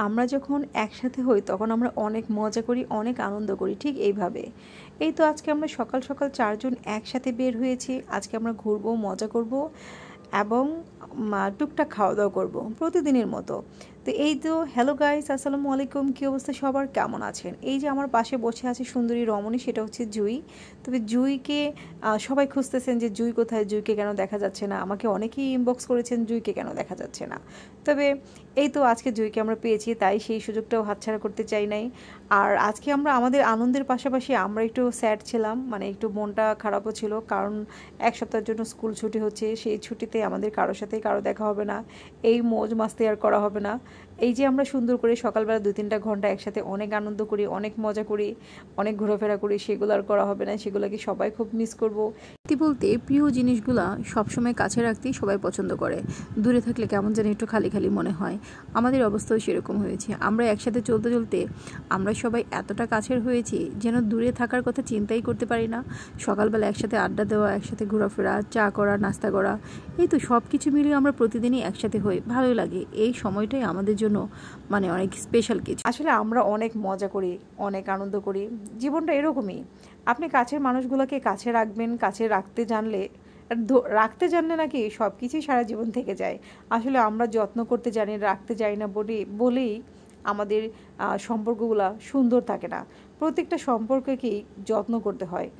আমরা যখন একসাথে হই তখন আমরা অনেক মজা করি, অনেক আনন্দ করি, ঠিক এইভাবে। এই তো আজকে আমরা সকাল সকাল 4 জন একসাথে বের হয়েছি। আজকে আমরা ঘুরবো, মজা করব এবং টুকটাক খাওয়া দাওয়া করবো প্রতিদিনের মতো। তো এই তো হ্যালো গাইস, আসসালামু আলাইকুম। কী অবস্থা সবার, কেমন আছেন? এই যে আমার পাশে বসে আছে সুন্দরী রমণী, সেটা হচ্ছে জুই। তবে জুইকে সবাই খুঁজতেছেন যে জুই কোথায়, জুইকে কেন দেখা যাচ্ছে না। আমাকে অনেকেই ইনবক্স করেছেন জুইকে কেন দেখা যাচ্ছে না। তবে এই তো আজকে জুইকে আমরা পেয়েছি, তাই সেই সুযোগটাও হাতছাড়া করতে চাই নাই। আর আজকে আমরা আমাদের আনন্দের পাশাপাশি আমরা একটু স্যাড ছিলাম, মানে একটু মনটা খারাপও ছিল, কারণ এক সপ্তাহের জন্য স্কুল ছুটি হচ্ছে। সেই ছুটিতে আমাদের কারোর সাথেই কারো দেখা হবে না, এই মৌজ মাস্তি আর করা হবে না। এই যে আমরা সুন্দর করে সকালবেলা 2-3টা ঘন্টা একসাথে অনেক আনন্দ করি, অনেক মজা করি, অনেক ঘোরাফেরা করি, সেগুলো আর করা হবে না। সেগুলোকে সবাই খুব মিস করব। সত্যি বলতে প্রিয় জিনিসগুলা সবসময় কাছে রাখতেই সবাই পছন্দ করে, দূরে থাকলে কেমন যেন একটু খালি খালি মনে হয়। আমাদের অবস্থাও সেরকম হয়েছে। আমরা একসাথে চলতে চলতে আমরা সবাই এতটা কাছের হয়েছি যেন দূরে থাকার কথা চিন্তাই করতে পারি না। সকালবেলা একসাথে আড্ডা দেওয়া, একসাথে ঘোরাফেরা, চা করা, নাস্তা করা, এই তো সব কিছু মিলিয়ে আমরা প্রতিদিনই একসাথে হই, ভালোই লাগে। এই সময়টাই আমাদের জন্য মানে অনেক স্পেশাল কিছু। আসলে আমরা অনেক মজা করি, অনেক আনন্দ করি। জীবনটা এরকমই। আপনি কাছের মানুষগুলোকে কাছে রাখবেন, কাছে রাখতে জানলে নাকি সব কিছুই সারা জীবন থেকে যায়। আসলে আমরা যত্ন করতে জানি, রাখতে জানি না বলেই আমাদের সম্পর্কগুলো সুন্দর থাকে না। প্রত্যেকটা সম্পর্ককেই যত্ন করতে হয়।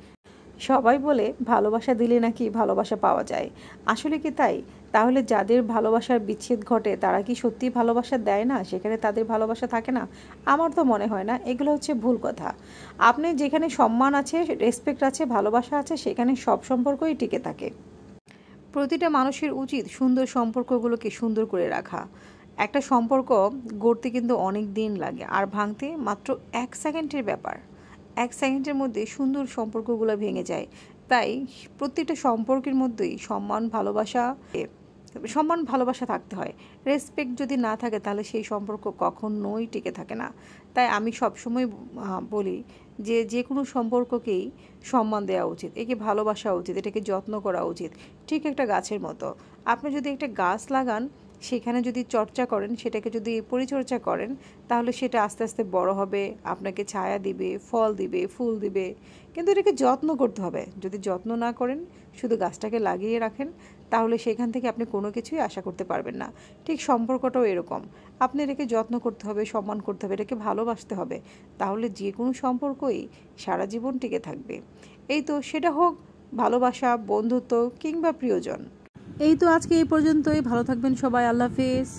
সবাই বলে ভালোবাসা দিলে নাকি ভালোবাসা পাওয়া যায়। আসলে কি তাই? তাহলে যাদের ভালোবাসার বিচ্ছেদ ঘটে তারা কি সত্যিই ভালোবাসা দেয় না? সেখানে তাদের ভালোবাসা থাকে না? আমার তো মনে হয় না। এগুলো হচ্ছে ভুল কথা। আপনি যেখানে সম্মান আছে, রেসপেক্ট আছে, ভালোবাসা আছে, সেখানে সব সম্পর্কই টিকে থাকে। প্রতিটা মানুষের উচিত সুন্দর সম্পর্কগুলোকে সুন্দর করে রাখা। একটা সম্পর্ক গড়তে কিন্তু অনেক দিন লাগে, আর ভাঙতে মাত্র 1 সেকেন্ডের ব্যাপার। 1 সেকেন্ডের মধ্যে সুন্দর সম্পর্কগুলো ভেঙে যায়। তাই প্রত্যেকটা সম্পর্কের মধ্যেই সম্মান ভালোবাসা থাকতে হয়। রেসপেক্ট যদি না থাকে তাহলে সেই সম্পর্ক কখনোই টিকে থাকে না। তাই আমি সবসময় বলি যে যে কোনো সম্পর্ককেই সম্মান দেওয়া উচিত, একে ভালোবাসা উচিত, এটাকে যত্ন করা উচিত। ঠিক একটা গাছের মতো। আপনি যদি একটা গাছ লাগান, সেখানে যদি চর্চা করেন, সেটাকে যদি পরিচর্যা করেন, তাহলে সেটা আস্তে আস্তে বড় হবে, আপনাকে ছায়া দিবে, ফল দিবে, ফুল দিবে। কিন্তু এটাকে যত্ন করতে হবে। যদি যত্ন না করেন, শুধু গাছটাকে লাগিয়ে রাখেন, তাহলে সেখান থেকে আপনি কোনো কিছুই আশা করতে পারবেন না। ঠিক সম্পর্কটাও এরকম। আপনি এটাকে যত্ন করতে হবে, সম্মান করতে হবে, এটাকে ভালোবাসতে হবে। তাহলে যে কোনো সম্পর্কই সারা জীবন টিকে থাকবে। এই তো, সেটা হোক ভালোবাসা, বন্ধুত্ব কিংবা প্রিয়জন। এই তো আজকে এই পর্যন্তই। ভালো থাকবেন সবাই। আল্লাহ হাফেজ।